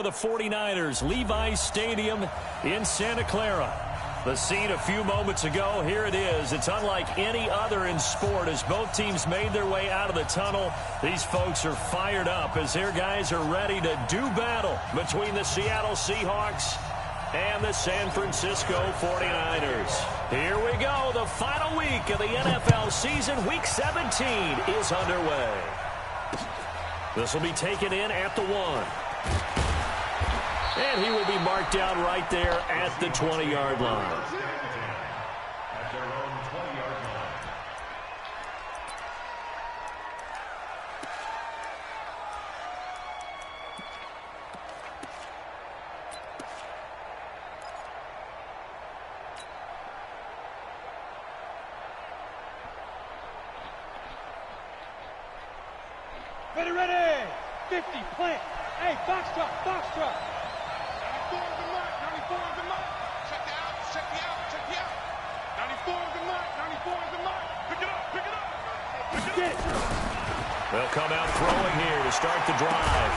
the 49ers, Levi's Stadium in Santa Clara. The scene a few moments ago, here it is. It's unlike any other in sport as both teams made their way out of the tunnel. These folks are fired up as their guys are ready to do battle between the Seattle Seahawks and the San Francisco 49ers. Here we go. The final week of the NFL season. Week 17 is underway. This will be taken in at the 1. And he will be marked down right there at the 20-yard line. Ready, ready! 50, plant. Hey, box drop, box drop. 94 is the mark, 94 is the mark. Check the out, check the out, check the out. 94 is the mark, 94 is the mark. Pick it up, pick it up. Pick it up. They'll come out throwing here to start the drive.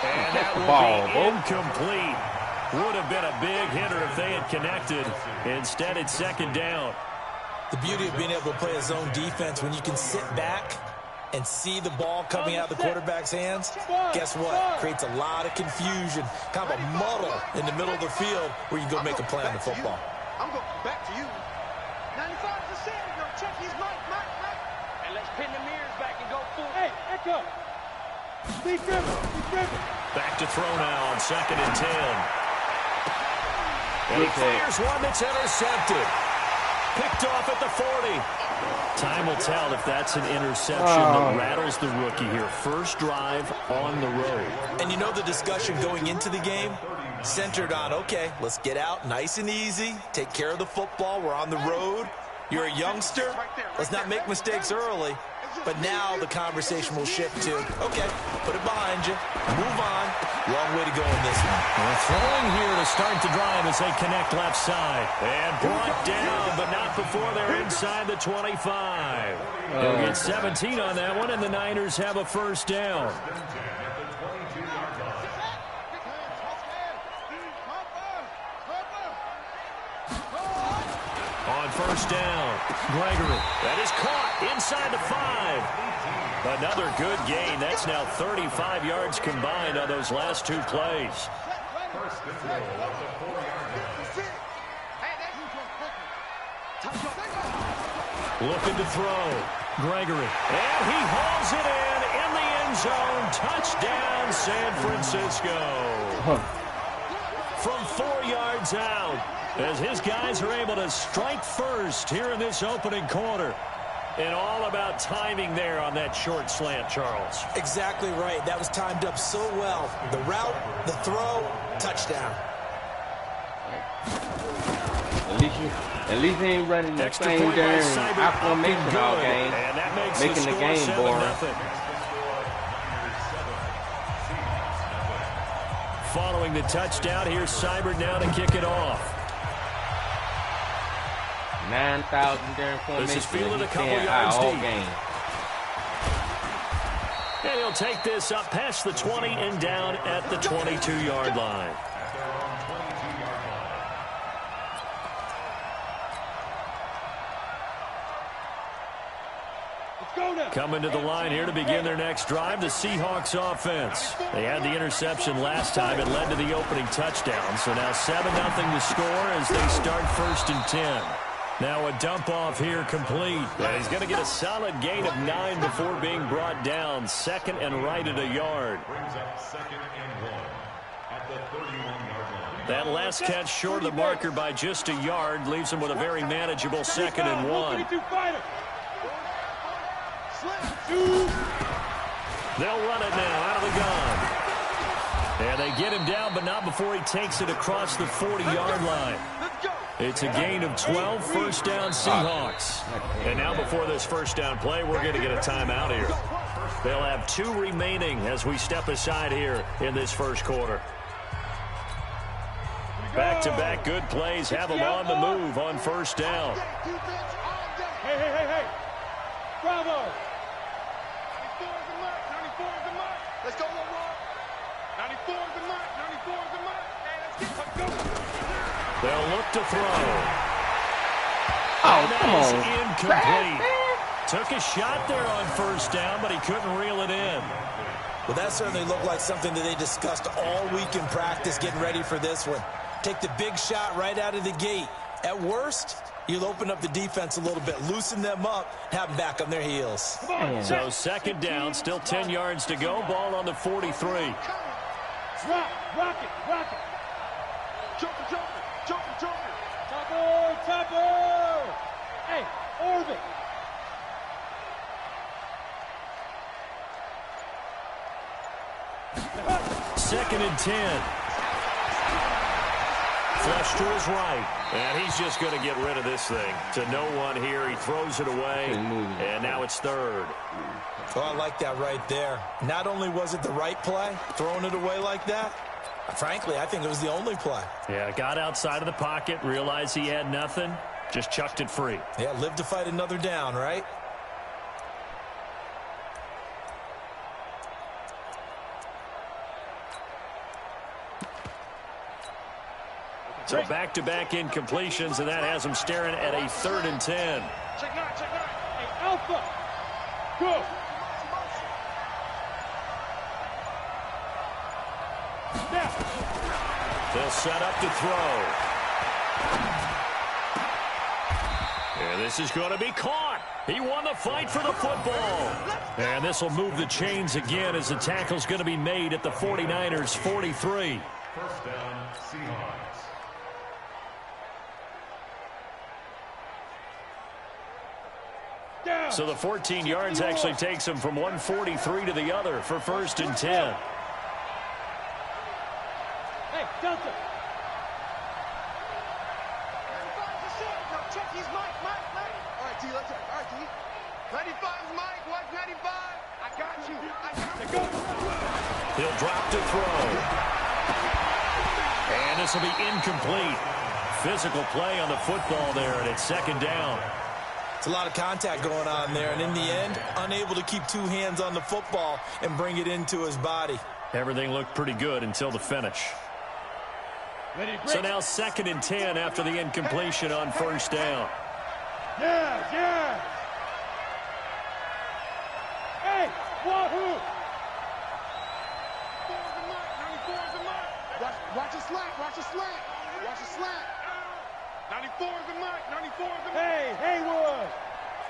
And that will be incomplete. Would have been a big hitter if they had connected. Instead, it's second down. The beauty of being able to play a zone defense when you can sit back and see the ball coming out of the quarterback's hands, guess what? Creates a lot of confusion, kind of a muddle in the middle of the field where you go make a play on the football. I'm going back to you. 95%. No, check his mic. And let's pin the mirrors back and go full. Hey, echo. Be driven. Back to throw now on 2nd and 10. And he fires one that's intercepted. Picked off at the 40. Time will tell if that's an interception that rattles the rookie here. First drive on the road. And you know the discussion going into the game centered on, okay, let's get out nice and easy, take care of the football, we're on the road. You're a youngster, let's not make mistakes early. But now the conversation will shift to, okay, put it behind you, move on. Long way to go in this one. They're throwing here to start the drive as they connect left side. And brought down, but not before they're inside the 25. They'll get 17 on that one, and the Niners have a first down. On first down, Gregory. That is caught inside the 5. Another good gain. That's now 35 yards combined on those last 2 plays. Looking to throw. Gregory. And he hauls it in the end zone. Touchdown, San Francisco. From 4 yards out, as his guys are able to strike first here in this opening quarter. And all about timing there on that short slant, Charles. Exactly right. That was timed up so well. The route, the throw, touchdown. At least they ain't running the same damn out formation all game, making the game boring. Following the touchdown, here's Seibert now to kick it off. 9,000 during formation. This is fielded a couple yards all deep. game. And he'll take this up past the 20 and down at the 22-yard line. Coming to the line here to begin their next drive, the Seahawks offense. They had the interception last time. It led to the opening touchdown. So now 7-0 to score as they start 1st and 10. Now a dump off here complete. And he's going to get a solid gain of 9 before being brought down. 2nd and right at a yard. That last catch short of the marker by just a yard leaves him with a very manageable 2nd and 1. They'll run it now out of the gun. And they get him down, but not before he takes it across the 40-yard line. It's a gain of 12, first down Seahawks. And now before this first down play, we're going to get a timeout here. They'll have 2 remaining as we step aside here in this first quarter. Back-to-back good plays have them on the move on first down. Hey. Bravo. 94 is the mark. Let's go, Lamar. 94 94 is the mark. 94 is the mark. Hey, let's go. They'll look to throw. Oh, and come that is on. incomplete. Took a shot there on first down, but he couldn't reel it in. Well, that certainly looked like something that they discussed all week in practice, getting ready for this one. Take the big shot right out of the gate. At worst, you'll open up the defense a little bit, loosen them up, have them back on their heels. So second down, still 10 yards to go. Ball on the 43. Rock it, rock it. Joker. Topper. Hey, orbit. Second and 10. Flush to his right. And he's just going to get rid of this thing. To no one here. He throws it away. And now it's third. Oh, I like that right there. Not only was it the right play, throwing it away like that, frankly, I think it was the only play. Yeah, got outside of the pocket, realized he had nothing, just chucked it free. Yeah, live to fight another down, right? So back-to-back incompletions, and that has him staring at a 3rd and 10. Check nine. Hey, Alpha. Go. Now. They'll set up to throw. And this is going to be caught. He won the fight for the football. And this will move the chains again as the tackle's going to be made at the 49ers' 43. First down, Seahawks. So the 14 yards actually takes him from 143 to the other for 1st and 10. Hey, Delta. Check his Mike. All right, D, let's go. All right, D. 95 is Mike. What's 95? I got you. Go. He'll drop to throw. And this will be incomplete. Physical play on the football there, and it's 2nd down. It's a lot of contact going on there, and in the end, unable to keep two hands on the football and bring it into his body. Everything looked pretty good until the finish. So now 2nd and 10 after the incompletion on 1st down. Yeah. Hey, wahoo. 94 is the mark. Watch the slant. 94 is the mark. Hey, Haywood.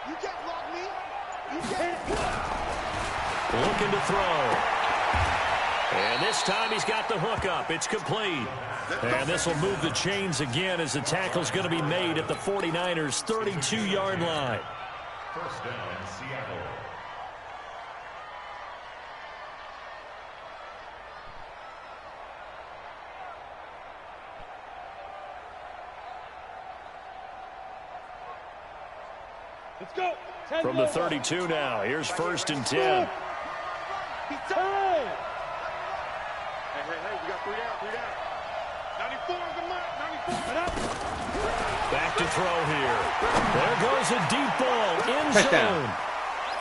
You can't block me. You can't. Looking to throw. And this time he's got the hook up. It's complete. And this will move the chains again as the tackle's going to be made at the 49ers' 32-yard line. First down, Seattle. Let's go. From the 32 now, here's 1st and 10. Hey, We got 3 down. 94 is the mark. 94. Back to throw here. There goes a deep ball. End Touchdown. zone.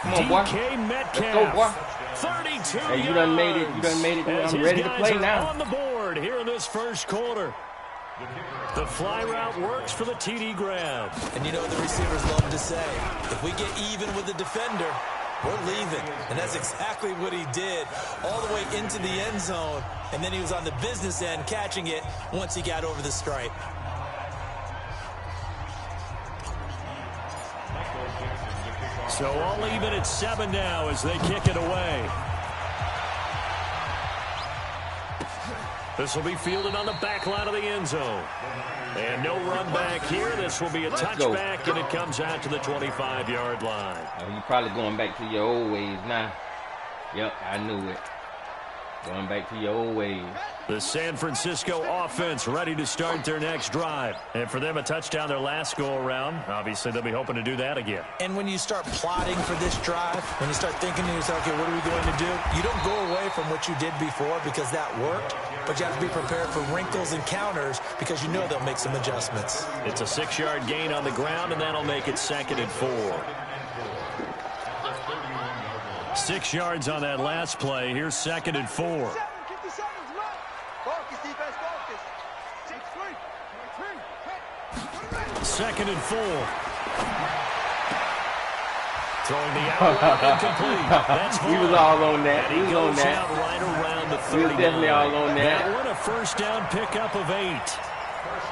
Come on, boy. DK Metcalf. Let's go, boy. 32 Hey, you yards. done made it. As I'm his ready to guys play are now. on the board here in this 1st quarter. The fly route works for the TD grab. And you know what the receivers love to say? If we get even with the defender, we're leaving. And that's exactly what he did all the way into the end zone. And then he was on the business end catching it once he got over the stripe. So all even at 7 now as they kick it away. This will be fielded on the back line of the end zone. And no run back here. This will be a touchback, and it comes out to the 25-yard line. Oh, you're probably going back to your old ways now. Yep, I knew it. Going back to your old ways. The San Francisco offense ready to start their next drive. And for them, a touchdown their last go-around. Obviously, they'll be hoping to do that again. And when you start plotting for this drive, when you start thinking to yourself, okay, what are we going to do? You don't go away from what you did before because that worked, but you have to be prepared for wrinkles and counters because you know they'll make some adjustments. It's a 6-yard gain on the ground, and that'll make it 2nd and 4. 6 yards on that last play. Here's 2nd and 4. Focus, defense, focus. 2nd and 4. Throwing the outlet incomplete. That's he was all on that. He was on that. Right around the 30. He was definitely all on that. That one a first down pickup of 8.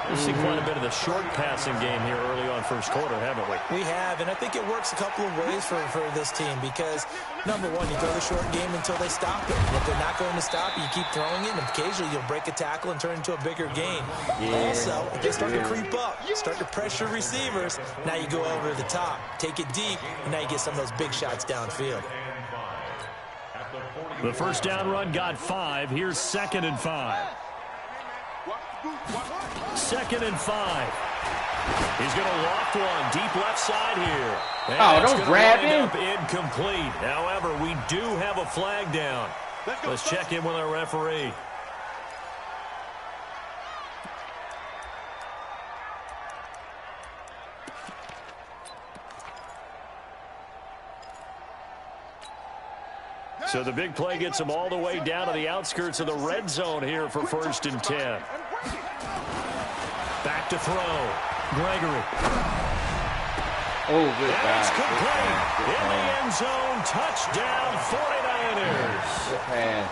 We've seen quite a bit of the short passing game here early on first quarter, haven't we? We have, and I think it works a couple of ways for this team because, number one, you throw the short game until they stop it. And if they're not going to stop it, you keep throwing it, and occasionally you'll break a tackle and turn it into a bigger gain. Yeah. Also, if they start to creep up, start to pressure receivers, now you go over the top, take it deep, and now you get some of those big shots downfield. The first down run got 5. Here's 2nd and 5. 2nd and 5. He's going to loft one deep left side here. And don't grab him. Incomplete. However, we do have a flag down. Let's check in with our referee. So the big play gets him all the way down to the outskirts of the red zone here for 1st and 10. Back to throw. Gregory. Oh, good pass. Complete. In the end zone. Touchdown, 49ers. Good pass.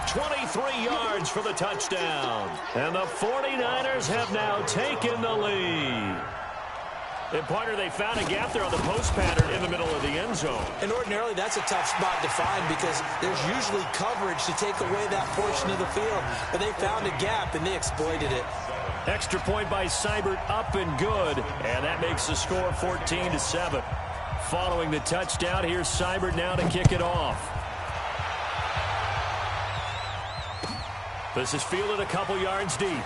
23 yards for the touchdown. And the 49ers have now taken the lead. And, partner, they found a gap there on the post pattern in the middle of the end zone. And ordinarily, that's a tough spot to find because there's usually coverage to take away that portion of the field. But they found a gap, and they exploited it. Extra point by Seibert, up and good. And that makes the score 14-7. Following the touchdown, here's Seibert now to kick it off. This is fielded a couple yards deep.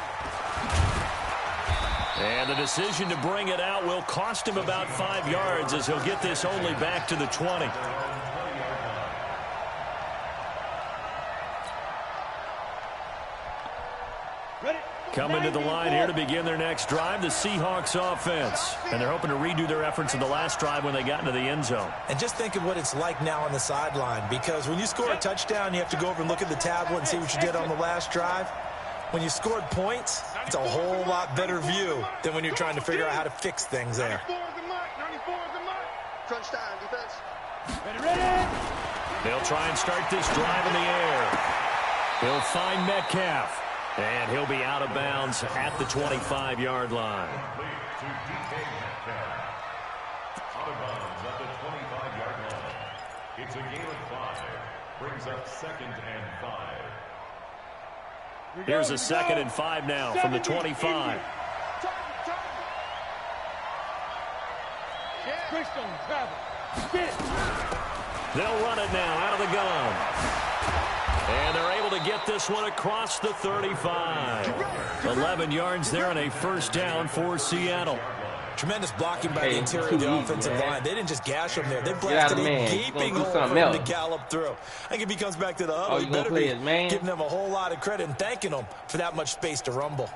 And the decision to bring it out will cost him about 5 yards as he'll get this only back to the 20. Coming to the line here to begin their next drive, the Seahawks offense. And they're hoping to redo their efforts in the last drive when they got into the end zone. And just think of what it's like now on the sideline, because when you score a touchdown, you have to go over and look at the tablet and see what you did on the last drive. When you scored points, it's a whole lot better view than when you're trying to figure out how to fix things there. Crunch time, defense. Ready. They'll try and start this drive in the air. He'll find Metcalf. And he'll be out of bounds at the 25-yard line. Out of bounds at the 25-yard line. It's a gain of 5. Brings up 2nd and 5. Here's a 2nd and 5 now from the 25. They'll run it now out of the gun. And they're able to get this one across the 35. 11 yards there and a first down for Seattle. Tremendous blocking by the interior of the offensive line. They didn't just gash him there. They blasted a gaping hole for him to gallop through. I think if he comes back to the huddle, he better be giving them a whole lot of credit and thanking them for that much space to rumble.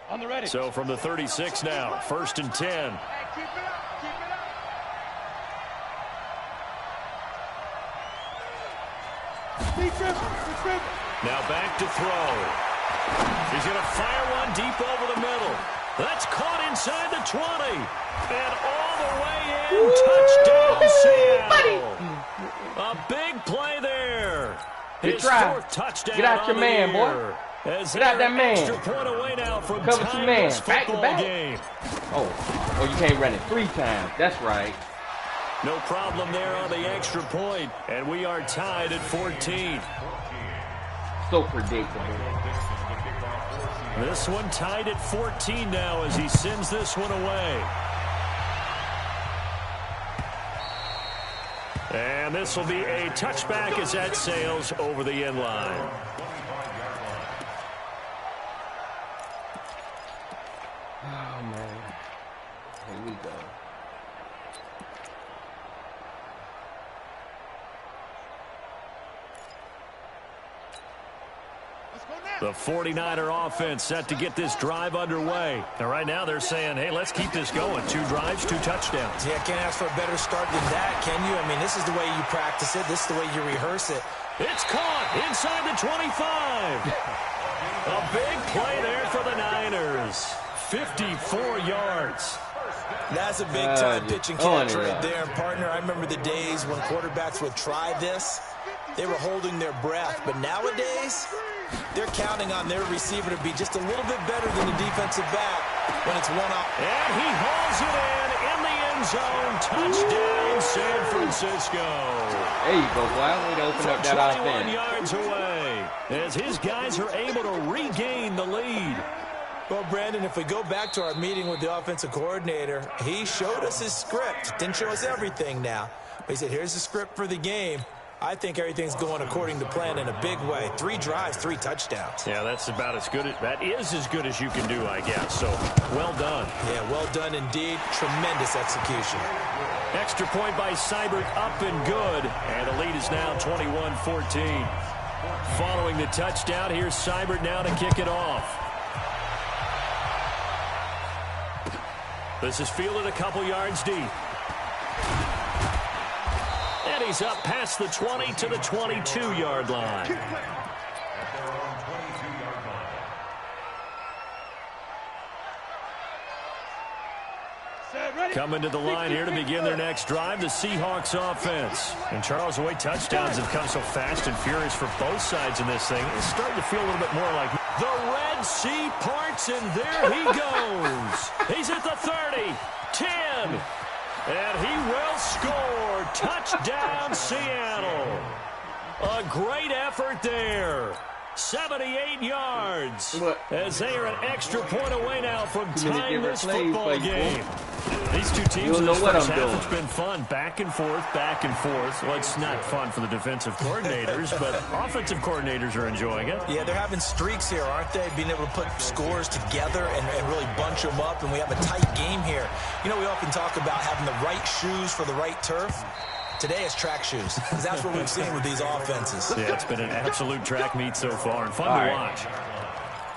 On the ready. So from the 36 now, 1st and 10. Hey, keep it up. Keep it up. Now back to throw. He's going to fire one deep over the middle. That's caught inside the 20. And all the way in. Touchdown, Seattle. A big play there. His 4th touchdown. Get out your man, boy. Get out that man. Extra point away now from cover 2 man. Back to back. Game. Oh, you can't run it 3 times. That's right. No problem there on the extra point. And we are tied at 14. So predictable. This one tied at 14 now as he sends this one away. And this will be a touchback as that sails over the end line. Oh, man. Here we go. The 49er offense set to get this drive underway. And right now they're saying, hey, let's keep this going. 2 drives, 2 touchdowns. Yeah, can't ask for a better start than that, can you? I mean, this is the way you practice it. This is the way you rehearse it. It's caught inside the 25. A big play there for the Niners. 54 yards. That's a big-time pitching catch right there, partner. I remember the days when quarterbacks would try this. They were holding their breath. But nowadays, they're counting on their receiver to be just a little bit better than the defensive back when it's one-off. And he hauls it in the end zone. Touchdown, San Francisco. There you go, boy. Way to open up that 21 offense. yards away as his guys are able to regain the lead. Well, Brandon, if we go back to our meeting with the offensive coordinator, he showed us his script. Didn't show us everything now. But he said, here's the script for the game. I think everything's going according to plan in a big way. 3 drives, 3 touchdowns. Yeah, that's about as good. That is as good as you can do, I guess. So, well done. Yeah, well done indeed. Tremendous execution. Extra point by Seibert, up and good. And the lead is now 21-14. Following the touchdown, here's Seibert now to kick it off. This is fielded a couple yards deep. And he's up past the 20 to the 22-yard line. Coming to the line here to begin their next drive, the Seahawks offense. And Charles, the way touchdowns have come so fast and furious for both sides in this thing, it's starting to feel a little bit more like the Red Sea parts, and there he goes. He's at the 30, 10, and he will score. Touchdown, Seattle. A great effort there. 78 yards. As they are an extra point away now from tying this football game. These two teams in the first half, it's been fun. Back and forth, back and forth. Well, it's not fun for the defensive coordinators, but offensive coordinators are enjoying it. Yeah, they're having streaks here, aren't they? Being able to put scores together and really bunch them up, and we have a tight game here. You know, we often talk about having the right shoes for the right turf. Today is track shoes, because that's what we've seen with these offenses. Yeah, it's been an absolute track meet so far, and fun to watch.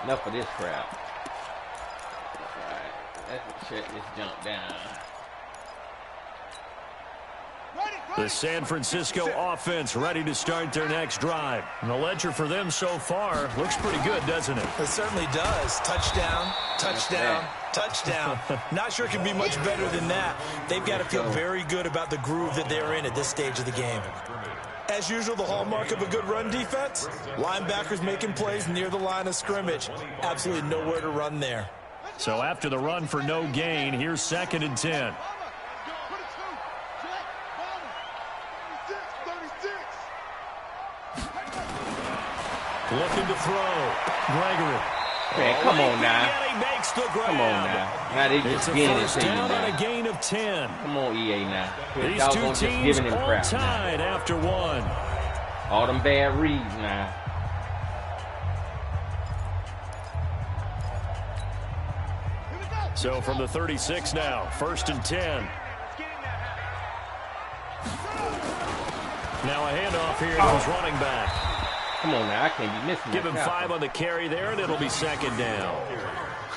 Enough of this crap. All right, let's shut this junk down. The San Francisco offense ready to start their next drive. And the ledger for them so far looks pretty good, doesn't it? It certainly does. Touchdown, touchdown, touchdown. Not sure it can be much better than that. They've got to feel very good about the groove that they're in at this stage of the game. As usual, the hallmark of a good run defense, linebackers making plays near the line of scrimmage. Absolutely nowhere to run there. So after the run for no gain, here's 2nd and 10. Looking to throw. Gregory. Man, come on now. He makes the grab. Come on now. Now they just getting it to you down now. On a gain of 10. Come on, EA now. These two teams all tied after one. All them bad reads now. So from the 36 now, 1st and 10. Now a handoff here to his running back. Come on now, I can't be missing. Give him 5 on the carry there, and it'll be 2nd down.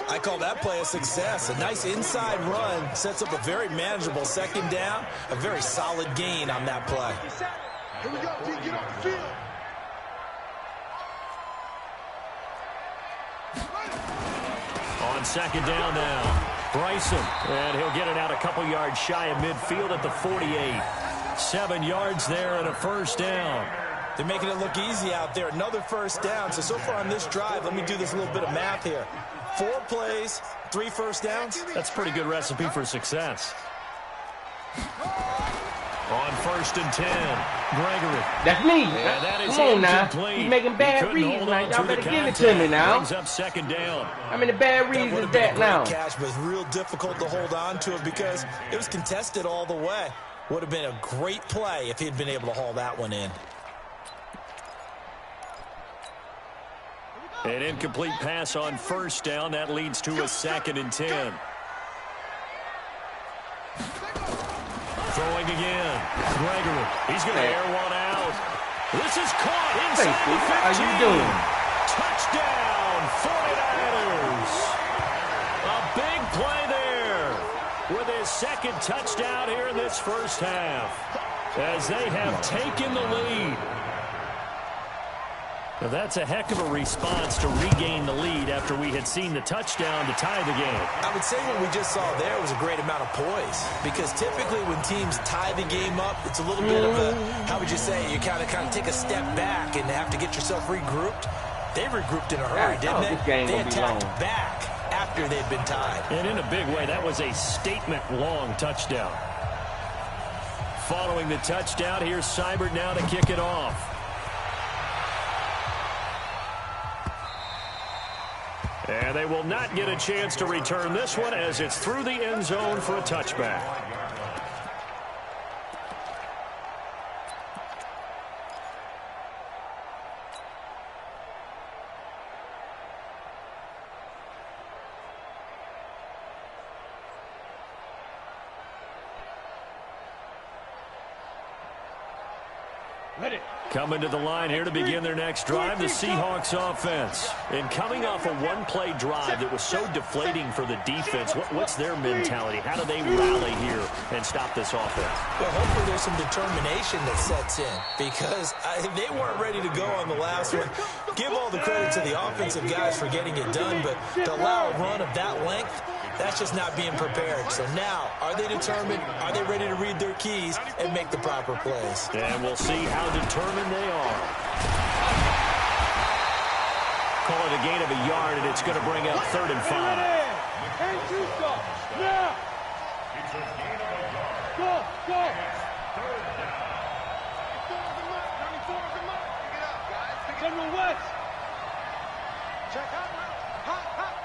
I call that play a success. A nice inside run sets up a very manageable 2nd down. A very solid gain on that play. Here we go, Pete, get off the field. On 2nd down now, Bryson. And he'll get it out a couple yards shy of midfield at the 48. 7 yards there and a 1st down. They're making it look easy out there. Another 1st down. So far on this drive, let me do this little bit of math here. 4 plays, 3 1st downs. That's a pretty good recipe for success. On 1st and 10, Gregory. That's me. Yeah, that is come on now. incomplete. He's making bad reads now. Y'all better give it to me now. Brings up 2nd down. How many bad reads is that now? Catch, but it's real difficult to hold on to it because it was contested all the way. Would have been a great play if he'd been able to haul that one in. An incomplete pass on 1st down. That leads to a 2nd and 10. Throwing again. Gregory. He's going to air one out. This is caught inside the 15. How you doing? Touchdown, 49ers. A big play there with his 2nd touchdown here in this 1st half as they have taken the lead. Well, that's a heck of a response to regain the lead after we had seen the touchdown to tie the game. I would say what we just saw there was a great amount of poise, because typically when teams tie the game up, it's a little bit of a, how would you say, you kind of take a step back and have to get yourself regrouped. They regrouped in a hurry, didn't they? They attacked back after they'd been tied. And in a big way, that was a statement-long touchdown. Following the touchdown, here's Seibert now to kick it off. And they will not get a chance to return this one as it's through the end zone for a touchback. Ready. Coming to the line here to begin their next drive, the Seahawks offense. And coming off a one-play drive that was so deflating for the defense, what's their mentality? How do they rally here and stop this offense? Well, hopefully there's some determination that sets in, because they weren't ready to go on the last one. Give all the credit to the offensive guys for getting it done, but to allow a run of that length, that's just not being prepared. So now, are they determined? Are they ready to read their keys and make the proper plays? And we'll see how determined they are. Call it a gain of a yard, and it's going to bring up 3rd and 5. Hey, Tuso, now. Go, go. 94 the mark. Pick it up, guys. General West. Check out. Hot, hot.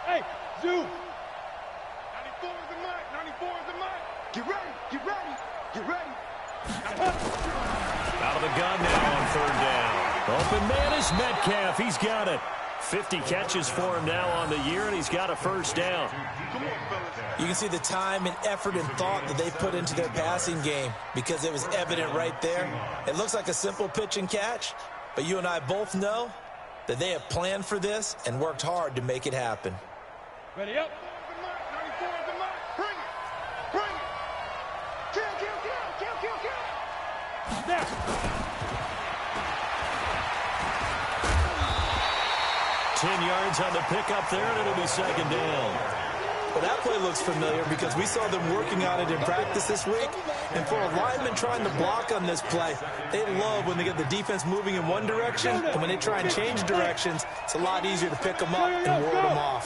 Hey, Zoo. 94 is the mark. 94 is the mark. Get ready. Get ready. Get ready. Out of the gun now on 3rd down. Open man is Metcalf. He's got it. 50 catches for him now on the year, and he's got a 1st down. You can see the time and effort and thought that they put into their passing game, because it was evident right there. It looks like a simple pitch and catch, but you and I both know that they have planned for this and worked hard to make it happen. Ready up. 94 is the mark. Bring it. Bring it. Kill. Now. 10 yards on the pickup there, and it'll be 2nd down. Well, that play looks familiar because we saw them working on it in practice this week. And for a lineman trying to block on this play, they love when they get the defense moving in one direction. And when they try and change directions, it's a lot easier to pick them up and ward them off.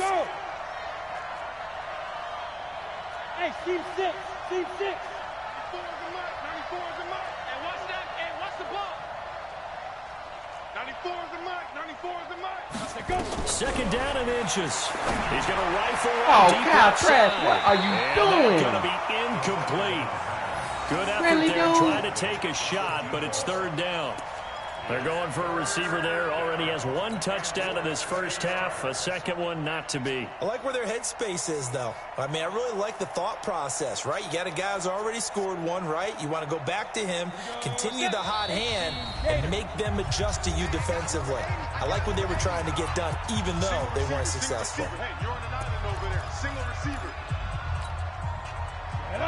Hey, Steve 6. Steve 6. 94 is the mark. 94 is the mark. And what's that? And what's the ball? 94 is the mark. 94 is the mark. Let's go. 2nd down and inches. He's going to rifle deep Kyle outside. Trask, what are you doing? That's going to be incomplete. Good effort Really, there, dude? trying to take a shot, but it's 3rd down. They're going for a receiver there. Already has 1 touchdown in this first half. A 2nd one not to be. I like where their headspace is, though. I mean, I really like the thought process, right? You got a guy who's already scored 1, right? You want to go back to him, continue the hot hand, and make them adjust to you defensively. I like what they were trying to get done, even though they weren't successful. Hey, you're on an island over there. Single receiver.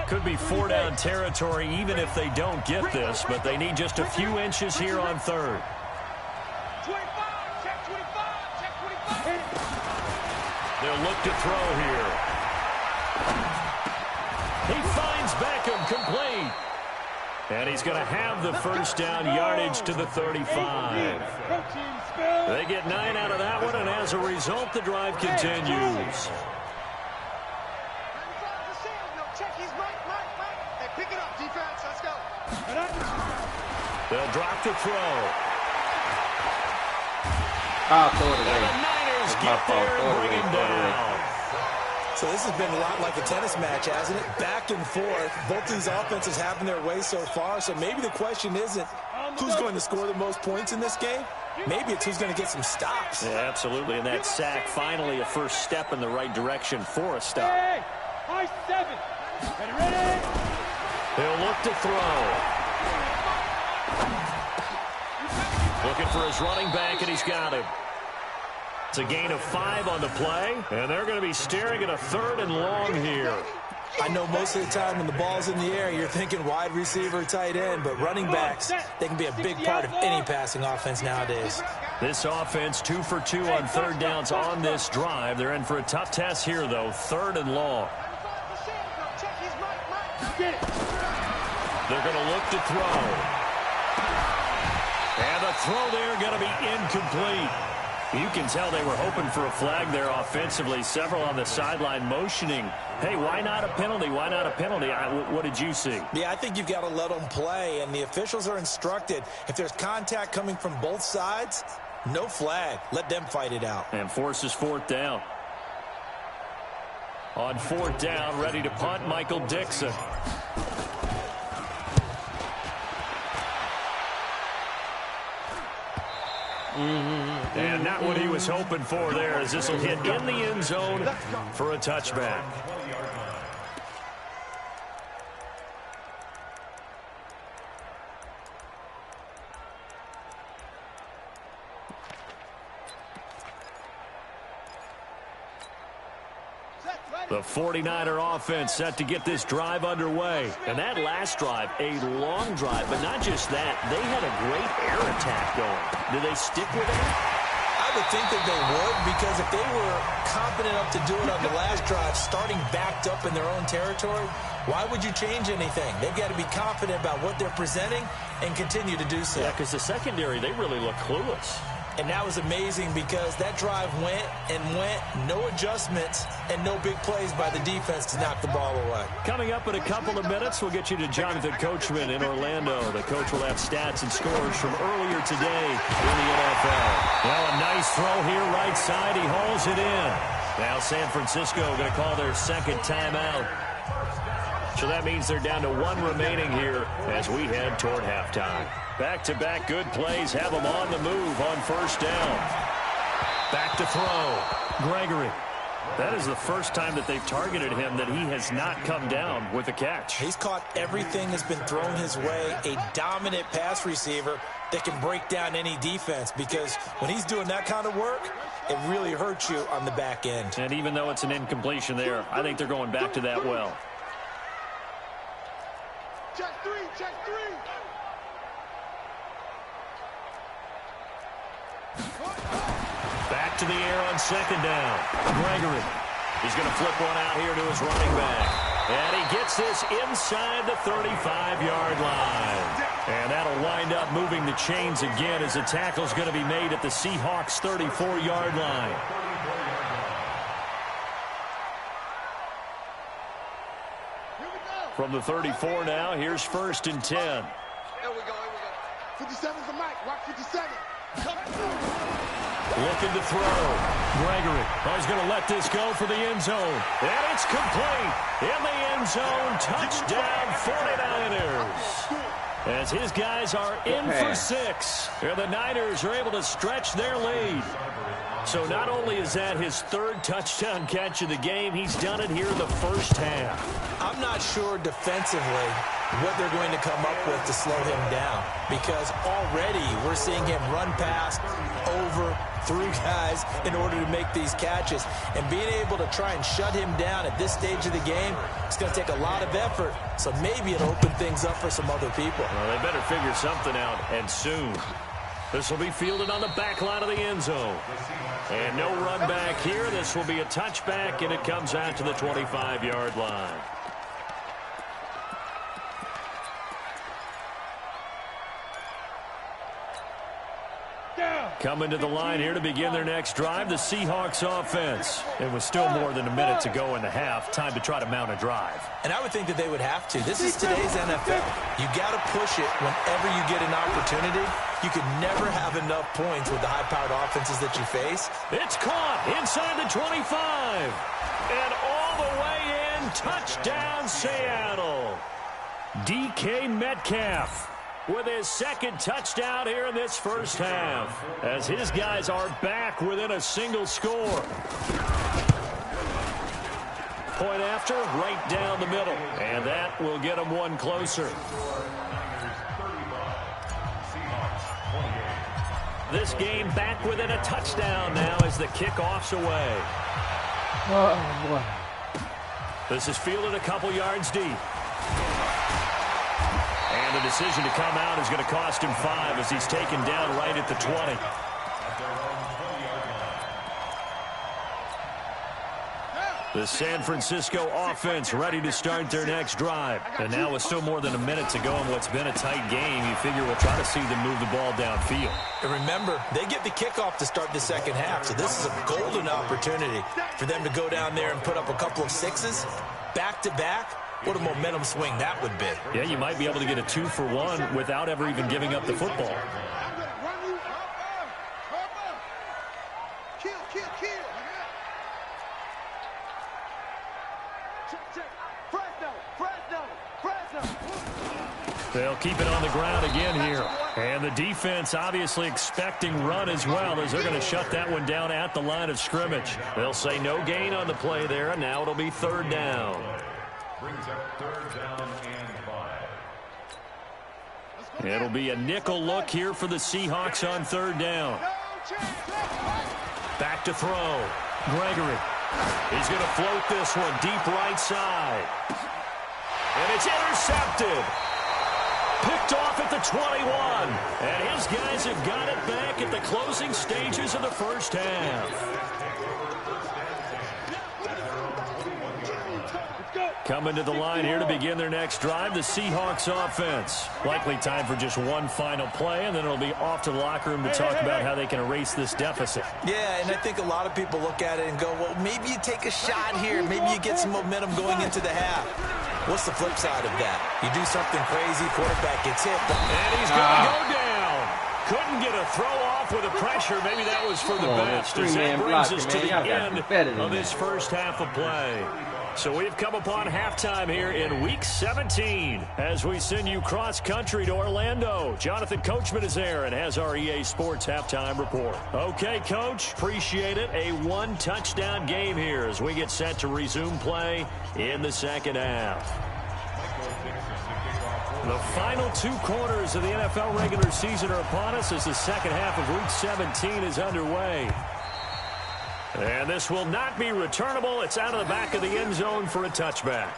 Could be 4-down territory even if they don't get this, but they need just a few inches here on 3rd. 25. Check 25. Check 25. They'll look to throw here. He finds Beckham, complete. And he's going to have the 1st down, yardage to the 35. They get 9 out of that one, and as a result, the drive continues. Check, he's right. Hey, pick it up, defense. Let's go. They'll drop the throw. I'll throw it And away. the Niners That's my get fault. there and bring him Throw it away. down. So this has been a lot like a tennis match, hasn't it? Back and forth. Both these offenses having their way so far. So maybe the question isn't who's going to score the most points in this game. Maybe it's who's going to get some stops. Yeah, absolutely. And that sack, finally a first step in the right direction for a stop. Hey, high 7. Ready? He'll look to throw. Looking for his running back, and he's got him. It's a gain of 5 on the play, and they're going to be staring at a 3rd and long here. I know most of the time when the ball's in the air, you're thinking wide receiver, tight end, but running backs, they can be a big part of any passing offense nowadays. This offense 2 for 2 on third downs on this drive. They're in for a tough test here, though. 3rd and long. They're going to look to throw. And the throw there going to be incomplete. You can tell they were hoping for a flag there offensively. Several on the sideline motioning, hey, why not a penalty? Why not a penalty? What did you see? Yeah, I think you've got to let them play, and the officials are instructed. If there's contact coming from both sides, no flag. Let them fight it out. And forces 4th down. On 4th down, ready to punt, Michael Dixon. And not what he was hoping for there, as this will hit in the end zone for a touchback. The 49er offense set to get this drive underway. And that last drive, a long drive, but not just that. They had a great air attack going. Do they stick with it? I would think that they would, because if they were confident enough to do it on the last drive, starting backed up in their own territory, why would you change anything? They've got to be confident about what they're presenting and continue to do so. Yeah, because the secondary, they really look clueless. And that was amazing because that drive went and went, no adjustments, and no big plays by the defense to knock the ball away. Coming up in a couple of minutes, we'll get you to Jonathan Coachman in Orlando. The coach will have stats and scores from earlier today in the NFL. Well, a nice throw here right side. He hauls it in. Now San Francisco going to call their 2nd timeout. So that means they're down to 1 remaining here as we head toward halftime. Back-to-back good plays have them on the move on 1st down. Back to throw. Gregory. That is the first time that they've targeted him that he has not come down with a catch. He's caught everything that's been thrown his way. A dominant pass receiver that can break down any defense, because when he's doing that kind of work, it really hurts you on the back end. And even though it's an incompletion there, I think they're going back to that well. Check 3, check 3. Back to the air on 2nd down. Gregory. He's going to flip one out here to his running back. And he gets this inside the 35-yard line. And that'll wind up moving the chains again as the tackle's going to be made at the Seahawks' 34-yard line. From the 34 now, here's 1st and 10. Here we go, 57's the mic, watch 57. Looking to throw. Gregory. He's going to let this go for the end zone. And it's complete. In the end zone. Touchdown 49ers. As his guys are in for 6. And the Niners are able to stretch their lead. So not only is that his 3rd touchdown catch of the game, he's done it here in the first half. I'm not sure defensively what they're going to come up with to slow him down, because already we're seeing him run past, over, through guys in order to make these catches. And being able to try and shut him down at this stage of the game, it's going to take a lot of effort. So maybe it'll open things up for some other people. Well, they better figure something out, and soon. This will be fielded on the back line of the end zone. And no run back here. This will be a touchback, and it comes out to the 25-yard line. Coming to the line here to begin their next drive, the Seahawks offense. And with still more than a minute to go in the half, time to try to mount a drive. And I would think that they would have to. This is today's NFL. You got to push it whenever you get an opportunity. You could never have enough points with the high-powered offenses that you face. It's caught inside the 25. And all the way in, touchdown Seattle. DK Metcalf with his 2nd touchdown here in this first half, as his guys are back within a single score. Point after, right down the middle, and that will get them one closer. This game back within a touchdown now as the kickoff's away. Oh, boy. This is fielded a couple yards deep. And the decision to come out is going to cost him 5 as he's taken down right at the 20. The San Francisco offense ready to start their next drive. And now with still more than a minute to go in what's been a tight game, you figure we'll try to see them move the ball downfield. And remember, they get the kickoff to start the second half, so this is a golden opportunity for them to go down there and put up a couple of 6s back-to-back. What a momentum swing that would be. Yeah, you might be able to get a 2-for-1 without ever even giving up the football. They'll keep it on the ground again here. And the defense obviously expecting run as well as they're going to shut that one down at the line of scrimmage. They'll say no gain on the play there, and now it'll be 3rd down. Brings up 3rd down and 5. It'll be a nickel look here for the Seahawks on 3rd down. Back to throw. Gregory. He's going to float this one deep right side. And it's intercepted. Picked off at the 21. And his guys have got it back at the closing stages of the first half. Coming to the line here to begin their next drive, the Seahawks offense. Likely time for just one final play, and then it'll be off to the locker room to talk about how they can erase this deficit. Yeah, and I think a lot of people look at it and go, well, maybe you take a shot here. Maybe you get some momentum going into the half. What's the flip side of that? You do something crazy, quarterback gets hit. And he's going to go down. Couldn't get a throw off with the pressure. Maybe that was for the best. As that brings us to the end of this first half of play. So we've come upon halftime here in Week 17 as we send you cross-country to Orlando. Jonathan Coachman is there and has our EA Sports halftime report. Okay, Coach, appreciate it. A 1-touchdown game here as we get set to resume play in the second half. The final 2 quarters of the NFL regular season are upon us as the second half of Week 17 is underway. And this will not be returnable. It's out of the back of the end zone for a touchback.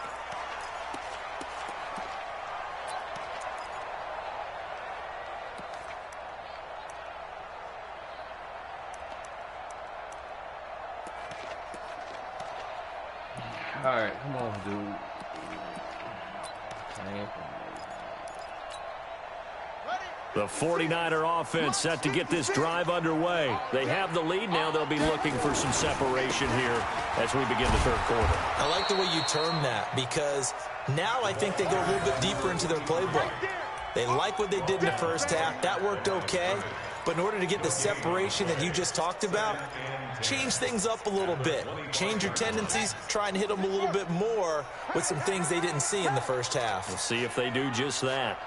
All right, come on, dude. The 49er offense set to get this drive underway. They have the lead now. They'll be looking for some separation here as we begin the third quarter. I like the way you term that because now I think they go a little bit deeper into their playbook. They like what they did in the first half. That worked okay. But in order to get the separation that you just talked about, change things up a little bit. Change your tendencies. Try and hit them a little bit more with some things they didn't see in the first half. We'll see if they do just that.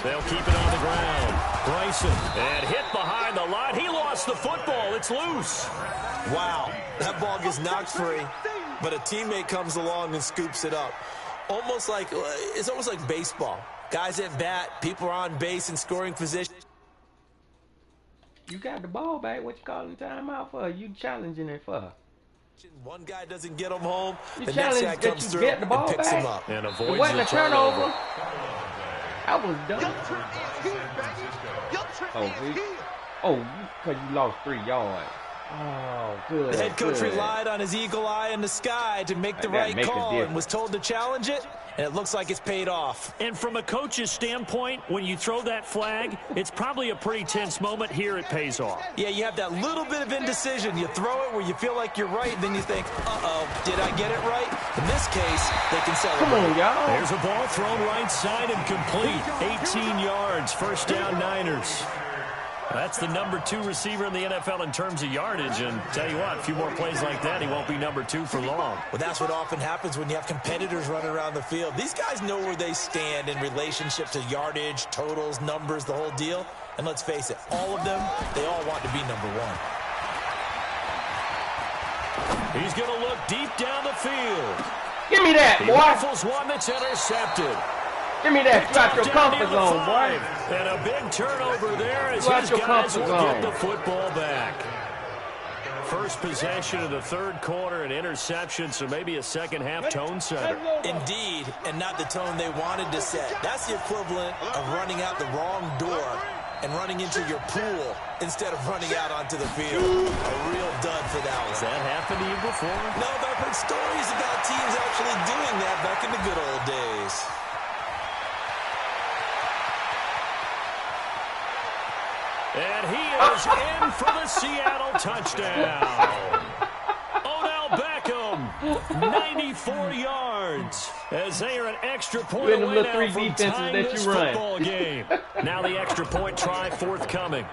They'll keep it on the ground. Bryson, and hit behind the line. He lost the football. It's loose. Wow, that ball gets knocked free, but a teammate comes along and scoops it up. It's almost like baseball. Guys at bat, people are on base in scoring position. You got the ball back. What you calling timeout for? You challenging it for? One guy doesn't get him home. You the next guy comes through and picks him up. And avoids it wasn't a turnover. I was done. Because you lost 3 yards. Oh, good. The head coach relied on his eagle eye in the sky to make the right call and was told to challenge it, and it looks like it's paid off. And from a coach's standpoint, when you throw that flag, it's probably a pretty tense moment. Here it pays off. Yeah, you have that little bit of indecision. You throw it where you feel like you're right, and then you think, uh-oh, did I get it right? In this case, they can celebrate. Come on, y'all. There's a ball thrown right side and complete. 18 yards, first down Niners. That's the number 2 receiver in the NFL in terms of yardage. And tell you what, a few more plays like that, he won't be number 2 for long. Well, that's what often happens when you have competitors running around the field. These guys know where they stand in relationship to yardage, totals, numbers, the whole deal. And let's face it, all of them, they all want to be number 1. He's going to look deep down the field. Give me that, boy. He rifles one that's intercepted. Give me that. You out your comfort zone, boy. And a big turnover there as his guys will get the football back. First possession of the third quarter, an interception, so maybe a second-half tone setter. Indeed, and not the tone they wanted to set. That's the equivalent of running out the wrong door and running into your pool instead of running out onto the field. A real dud for that one. Has that happened to you before? No, but I've heard stories about teams actually doing that back in the good old days. And he is in for the Seattle touchdown. Odell Beckham, 94 yards, as they are an extra point away now from tying this football game. Now the extra point try forthcoming.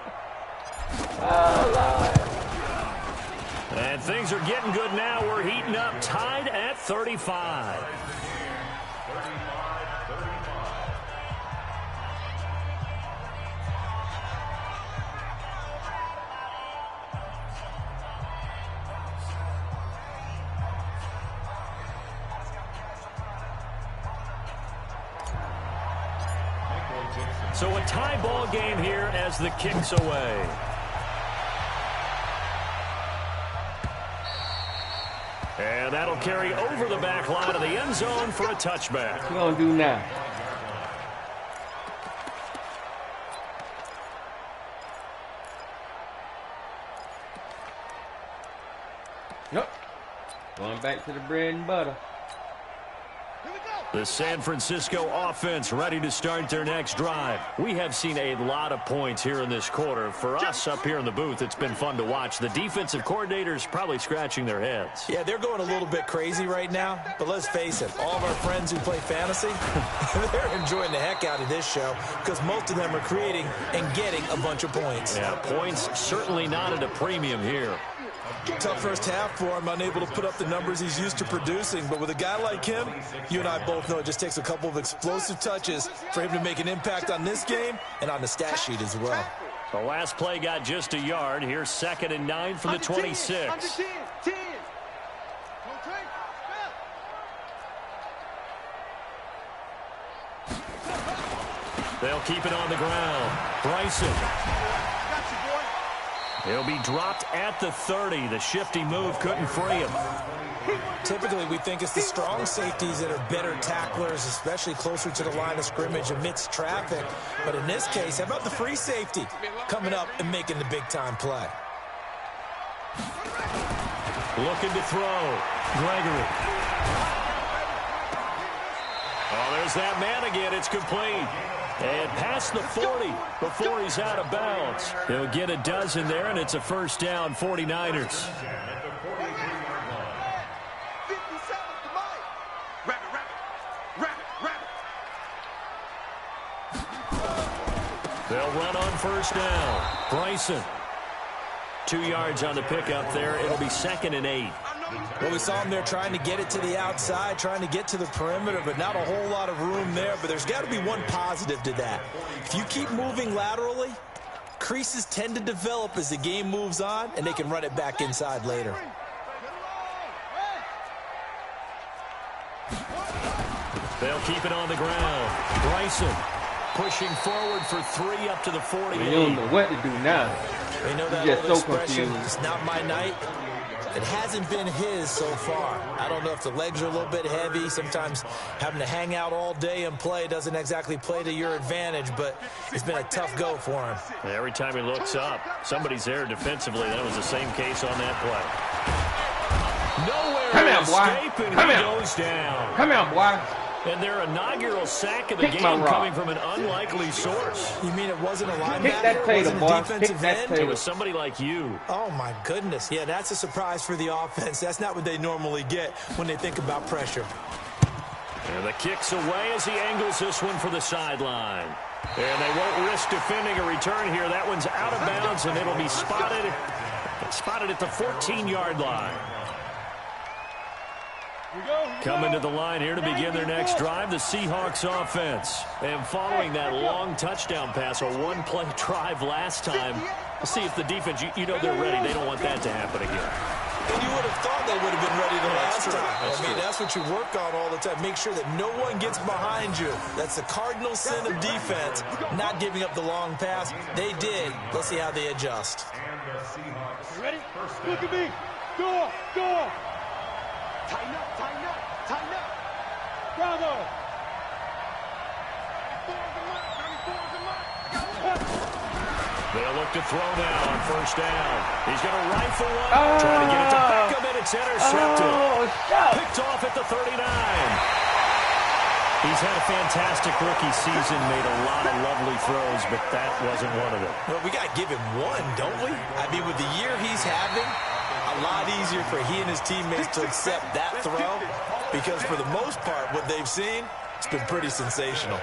And things are getting good now. We're heating up, tied at 35. So a tie ball game here as the kick's away. And that'll carry over the back line of the end zone for a touchback. What you gonna do now? Yep. Going back to the bread and butter. The San Francisco offense ready to start their next drive. We have seen a lot of points here in this quarter. For us up here in the booth, it's been fun to watch. The defensive coordinators probably scratching their heads. Yeah, they're going a little bit crazy right now. But let's face it, all of our friends who play fantasy, they're enjoying the heck out of this show because most of them are creating and getting a bunch of points. Yeah, points certainly not at a premium here. Tough first half for him, unable to put up the numbers he's used to producing. But with a guy like him, you and I both know it just takes a couple of explosive touches for him to make an impact on this game and on the stat sheet as well. The last play got just a yard. Here's 2nd and 9 from the 26. They'll keep it on the ground. Bryson. He'll be dropped at the 30. The shifty move couldn't free him. Typically, we think it's the strong safeties that are better tacklers, especially closer to the line of scrimmage amidst traffic. But in this case, how about the free safety coming up and making the big-time play? Looking to throw. Gregory. Oh, there's that man again. It's complete. And past the 40 before he's out of bounds. He'll get a dozen there, and it's a first down, 49ers. They'll run on first down. Bryson. 2 yards on the pickup there. It'll be 2nd and 8. Well, we saw him there trying to get it to the outside, trying to get to the perimeter, but not a whole lot of room there. But there's got to be one positive to that. If you keep moving laterally, creases tend to develop as the game moves on, and they can run it back inside later. They'll keep it on the ground. Bryson pushing forward for 3 up to the 48. You don't know what to do now. They know that old expression, it's not my night. It hasn't been his so far. I don't know if the legs are a little bit heavy. Sometimes having to hang out all day and play doesn't exactly play to your advantage, but it's been a tough go for him. Every time he looks up, somebody's there defensively. That was the same case on that play. Nowhere to escape, and he goes down. Come here, boy. And their inaugural sack of the game coming from an unlikely source. You mean it wasn't a linebacker? Kick that tater, boy. Kick that tater. It was somebody like you. Oh, my goodness. Yeah, that's a surprise for the offense. That's not what they normally get when they think about pressure. And the kick's away as he angles this one for the sideline. And they won't risk defending a return here. That one's out of bounds, and it'll be spotted at the 14-yard line. Coming to the line here to begin their next drive, the Seahawks offense. And following that long touchdown pass, a one-play drive last time, let's see if the defense, you know they're ready. They don't want that to happen again. And you would have thought they would have been ready the last time. I mean, that's what you work on all the time. Make sure that no one gets behind you. That's the cardinal sin of defense, not giving up the long pass. They did. Let's see how they adjust. You ready? Look at me. Go. Tighten up. Bravo. They'll look to throw now on first down. He's going to rifle one. Trying to get it to Beckham, and it's intercepted. Picked off at the 39. He's had a fantastic rookie season, made a lot of lovely throws, but that wasn't one of them. Well, we got to give him one, don't we? I mean, with the year he's having, a lot easier for he and his teammates to accept that throw, because for the most part, what they've seen, it's been pretty sensational.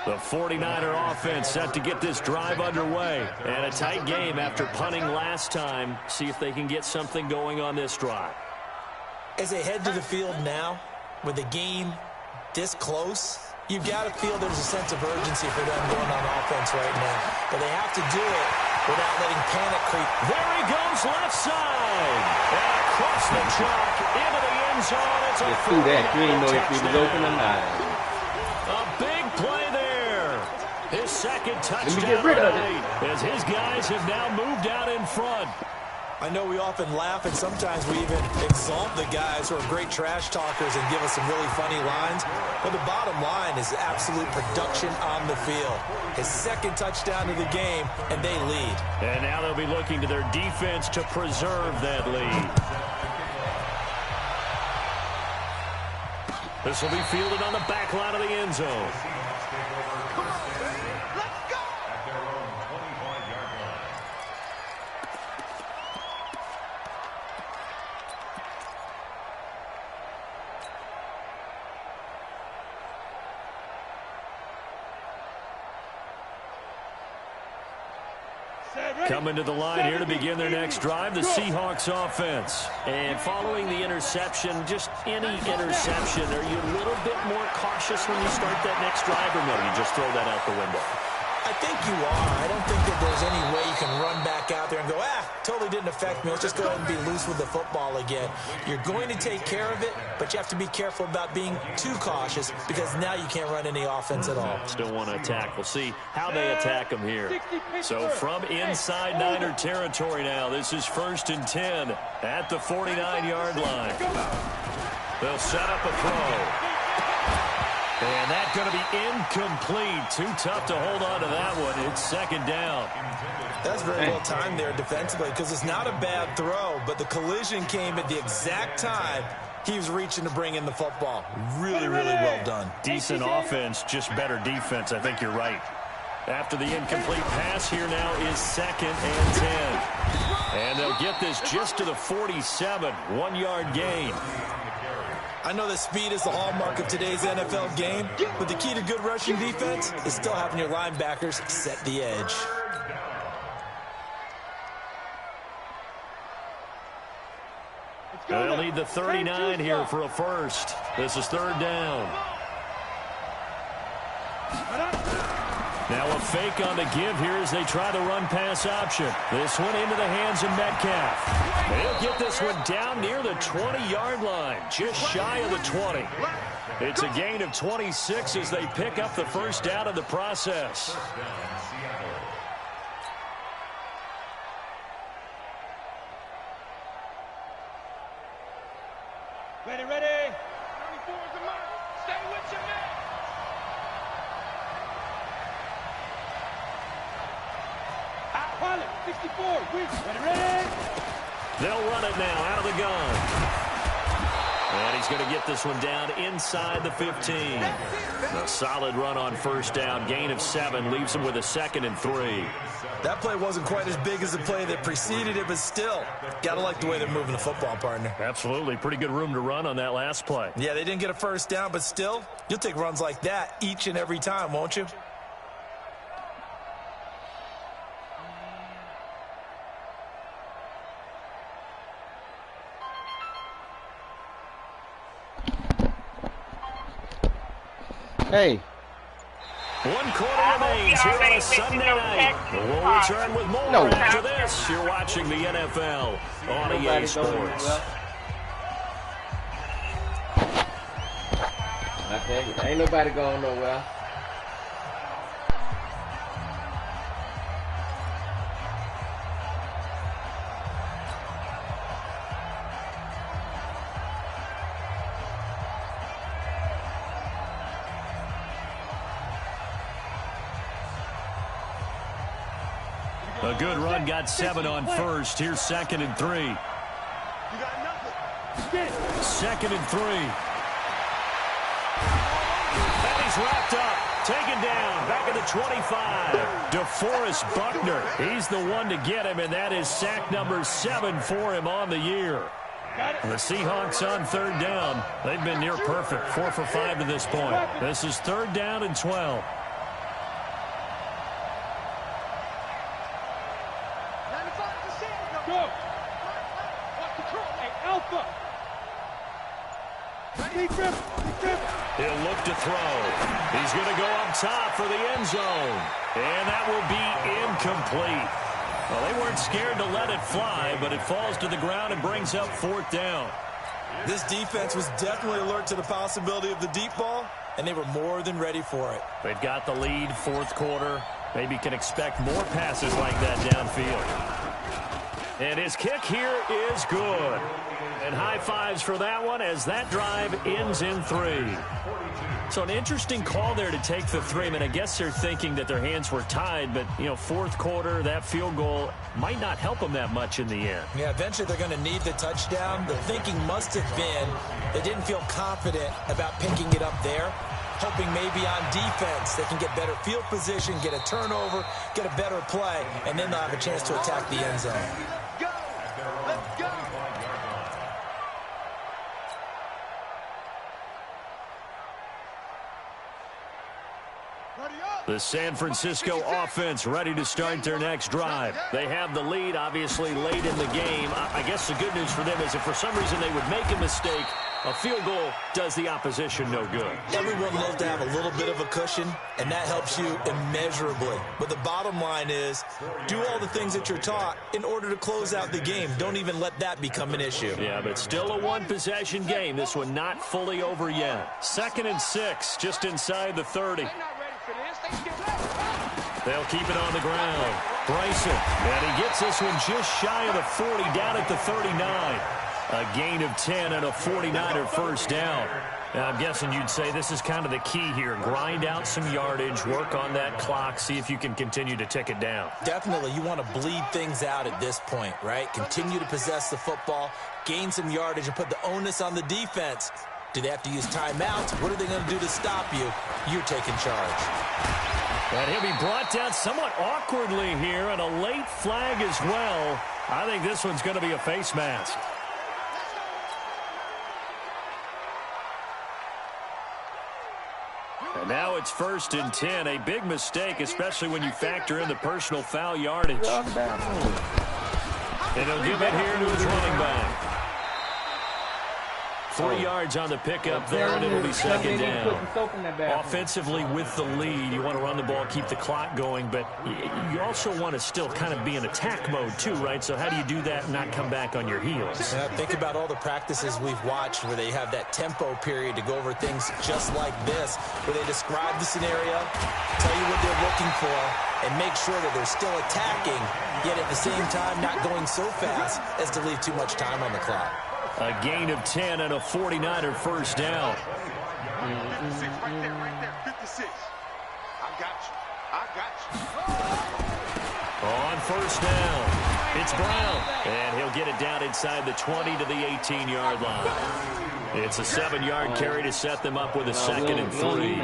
The 49er offense set to get this drive underway. And a tight game after punting last time. See if they can get something going on this drive. As they head to the field now, with the game this close, you've got to feel there's a sense of urgency for them going on offense right now. But they have to do it without letting panic creep. There he goes, left side. And across the track, into the end zone. It's a through that. You didn't know if he was open or not. A big play there. His second touchdown. Let me get rid of it. As his guys have now moved out in front. I know we often laugh, and sometimes we even exalt the guys who are great trash talkers and give us some really funny lines. But the bottom line is absolute production on the field. His second touchdown of the game, and they lead. And now they'll be looking to their defense to preserve that lead. This will be fielded on the back line of the end zone. Coming to the line here to begin their next drive, the Seahawks offense. And following the interception, just any interception, are you a little bit more cautious when you start that next drive, or no, you just throw that out the window? I think you are. I don't think that there's any way you can run back out there and go, totally didn't affect me. Let's just go ahead and be loose with the football again. You're going to take care of it, but you have to be careful about being too cautious because now you can't run any offense at all. Still want to attack. We'll see how they attack them here. So from inside Niner territory now, this is 1st and 10 at the 49-yard line. They'll set up a throw. And that's going to be incomplete. Too tough to hold on to that one. It's second down. That's very well timed there defensively because it's not a bad throw, but the collision came at the exact time he was reaching to bring in the football. Really, really well done. Decent offense, just better defense. I think you're right. After the incomplete pass, here now is 2nd and 10. And they'll get this just to the 47. 1-yard gain. I know that speed is the hallmark of today's NFL game, but the key to good rushing defense is still having your linebackers set the edge. They'll need the 39 here for a first. This is 3rd down. Now a fake on the give here as they try the run-pass option. This one into the hands of Metcalf. They'll get this one down near the 20-yard line, just shy of the 20. It's a gain of 26 as they pick up the first down in the process. Ready. 94 is the mark. Stay with your man. Pilot, 64, ready. They'll run it now out of the gun. And he's going to get this one down inside the 15. A solid run on first down. Gain of 7 leaves him with a 2nd and 3. That play wasn't quite as big as the play that preceded it, but still, got to like the way they're moving the football, partner. Absolutely. Pretty good room to run on that last play. Yeah, they didn't get a first down, but still, you'll take runs like that each and every time, won't you? Hey. 1 quarter remains here on a Sunday night. We'll return with more after this. You're watching the NFL on EA Sports. I tell you, ain't nobody going nowhere. A good run, got 7 on first. Here's 2nd and 3. You got nothing. 2nd and 3. And he's wrapped up. Taken down. Back at the 25. DeForest Buckner. He's the one to get him, and that is sack number 7 for him on the year. The Seahawks on 3rd down. They've been near perfect. 4 for 5 to this point. This is 3rd down and 12. He'll look to throw. He's going to go up top for the end zone. And that will be incomplete. Well, they weren't scared to let it fly, but it falls to the ground and brings up 4th down. This defense was definitely alert to the possibility of the deep ball, and they were more than ready for it. They've got the lead, 4th quarter. Maybe can expect more passes like that downfield. And his kick here is good. And high fives for that one as that drive ends in 3. So an interesting call there to take the 3. I mean, I guess they're thinking that their hands were tied, but, you know, 4th quarter, that field goal might not help them that much in the end. Yeah, eventually they're going to need the touchdown. The thinking must have been they didn't feel confident about picking it up there, hoping maybe on defense they can get better field position, get a turnover, get a better play, and then they'll have a chance to attack the end zone. Let's go. The San Francisco offense ready to start their next drive. They have the lead, obviously, late in the game. I guess the good news for them is if for some reason they would make a mistake, a field goal does the opposition no good. Everyone loves to have a little bit of a cushion, and that helps you immeasurably. But the bottom line is, do all the things that you're taught in order to close out the game. Don't even let that become an issue. Yeah, but still a one-possession game. This one not fully over yet. 2nd and 6, just inside the 30. They'll keep it on the ground. Bryson, and he gets this one just shy of the 40, down at the 39. A gain of 10 and a 49er first down. Now, I'm guessing you'd say this is kind of the key here. Grind out some yardage, work on that clock, see if you can continue to tick it down. Definitely, you want to bleed things out at this point, right? Continue to possess the football, gain some yardage, and put the onus on the defense. Do they have to use timeouts? What are they going to do to stop you? You're taking charge. And he'll be brought down somewhat awkwardly here, and a late flag as well. I think this one's going to be a face mask. And now it's 1st and 10. A big mistake, especially when you factor in the personal foul yardage. And he'll give it here to his running back. 3 yards on the pickup there, and it'll be 2nd down. Offensively with the lead, you want to run the ball, keep the clock going, but you also want to still kind of be in attack mode too, right? So how do you do that and not come back on your heels? Think about all the practices we've watched where they have that tempo period to go over things just like this, where they describe the scenario, tell you what they're looking for, and make sure that they're still attacking, yet at the same time not going so fast as to leave too much time on the clock. A gain of 10 and a 49er first down. 56 right there, 56. I got you. On first down, it's Brown. And he'll get it down inside the 20 to the 18-yard line. It's a 7-yard carry to set them up with a 2nd and 3.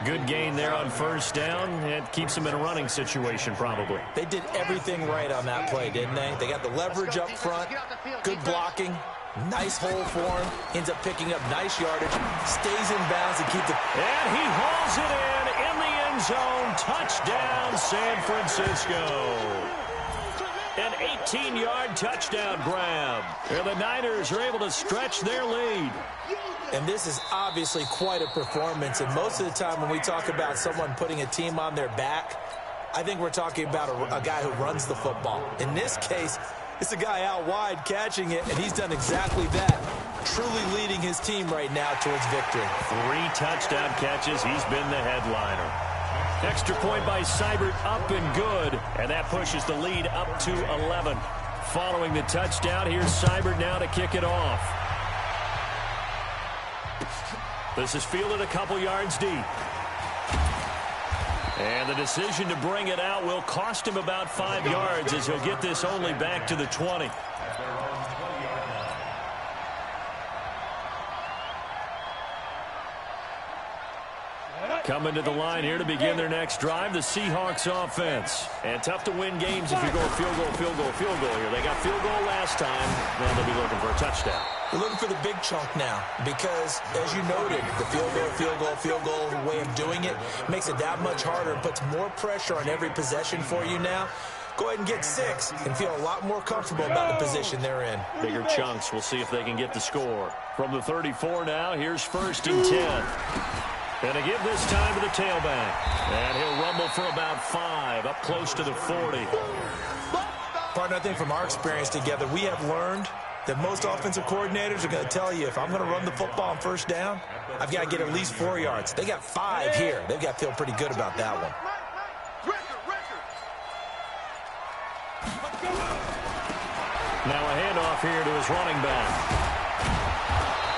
Good gain there on first down. It keeps them in a running situation probably. They did everything right on that play, didn't they? They got the leverage up front, good blocking, nice hole for him, ends up picking up nice yardage, stays in bounds and keeps it. And he hauls it in the end zone. Touchdown, San Francisco. An 18-yard touchdown grab. And the Niners are able to stretch their lead. And this is obviously quite a performance. And most of the time when we talk about someone putting a team on their back, I think we're talking about a guy who runs the football. In this case, it's a guy out wide catching it, and he's done exactly that. Truly leading his team right now towards victory. 3 touchdown catches. He's been the headliner. Extra point by Seibert, up and good. And that pushes the lead up to 11. Following the touchdown, here's Seibert now to kick it off. This is fielded a couple yards deep. And the decision to bring it out will cost him about 5 yards as he'll get this only back to the 20. Coming to the line here to begin their next drive, the Seahawks offense. And tough to win games if you go field goal, field goal, field goal here. They got field goal last time. Now they'll be looking for a touchdown. They're looking for the big chunk now because, as you noted, the field goal way of doing it makes it that much harder and puts more pressure on every possession for you now. Go ahead and get 6 and feel a lot more comfortable about the position they're in. Bigger chunks. We'll see if they can get the score. From the 34 now, here's 1st and 10. And to give this time to the tailback. And he'll rumble for about 5, up close to the 40. Partner, I think from our experience together, we have learned that most offensive coordinators are going to tell you, if I'm going to run the football on 1st down, I've got to get at least 4 yards. They got 5 here. They've got to feel pretty good about that one. Now a handoff here to his running back.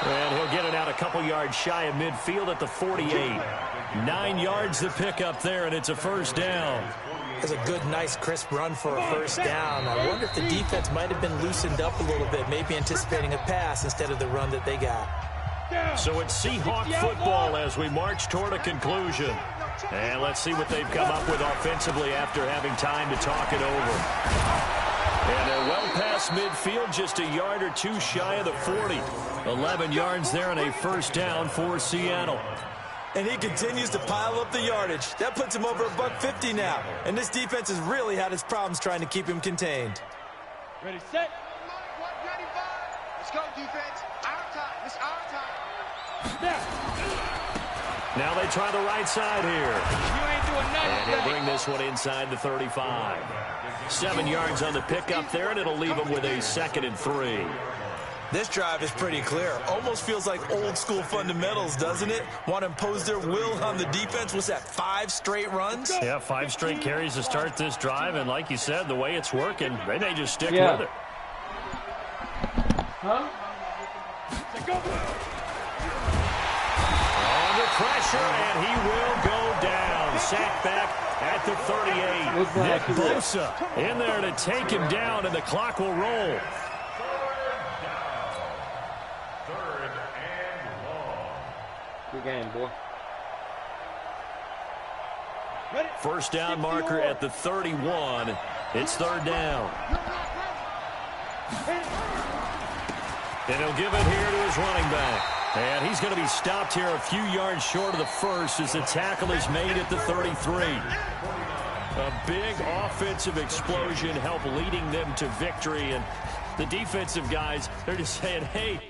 And he'll get it out a couple yards shy of midfield at the 48. 9 yards to pick up there, and it's a 1st down. That's a good, nice, crisp run for a 1st down. I wonder if the defense might have been loosened up a little bit, maybe anticipating a pass instead of the run that they got. So it's Seahawk football as we march toward a conclusion. And let's see what they've come up with offensively after having time to talk it over. And they're well past midfield, just a yard or 2 shy of the 40. 11 yards there and a 1st down for Seattle. And he continues to pile up the yardage. That puts him over $150 now. And this defense has really had its problems trying to keep him contained. Ready, set. 195. Let's go, defense. Our time. It's our time. Snap. Now they try the right side here. You ain't doing nothing. And he'll bring this one inside the 35. 7 yards on the pickup there, and it'll leave him with a 2nd and 3. This drive is pretty clear. Almost feels like old school fundamentals, doesn't it? Want to impose their will on the defense. What's that, 5 straight runs? Yeah, 5 straight carries to start this drive, and like you said, the way it's working, they may just stick with it. Huh? Under pressure, and he will go down. Sacked back at the 38. Nick Bosa in there to take him down, and the clock will roll. 3rd and long. Good game, boy. 1st down marker at the 31. It's 3rd down. And he'll give it here to his running back. And he's going to be stopped here a few yards short of the 1st as the tackle is made at the 33. A big offensive explosion helped leading them to victory. And the defensive guys, they're just saying, hey,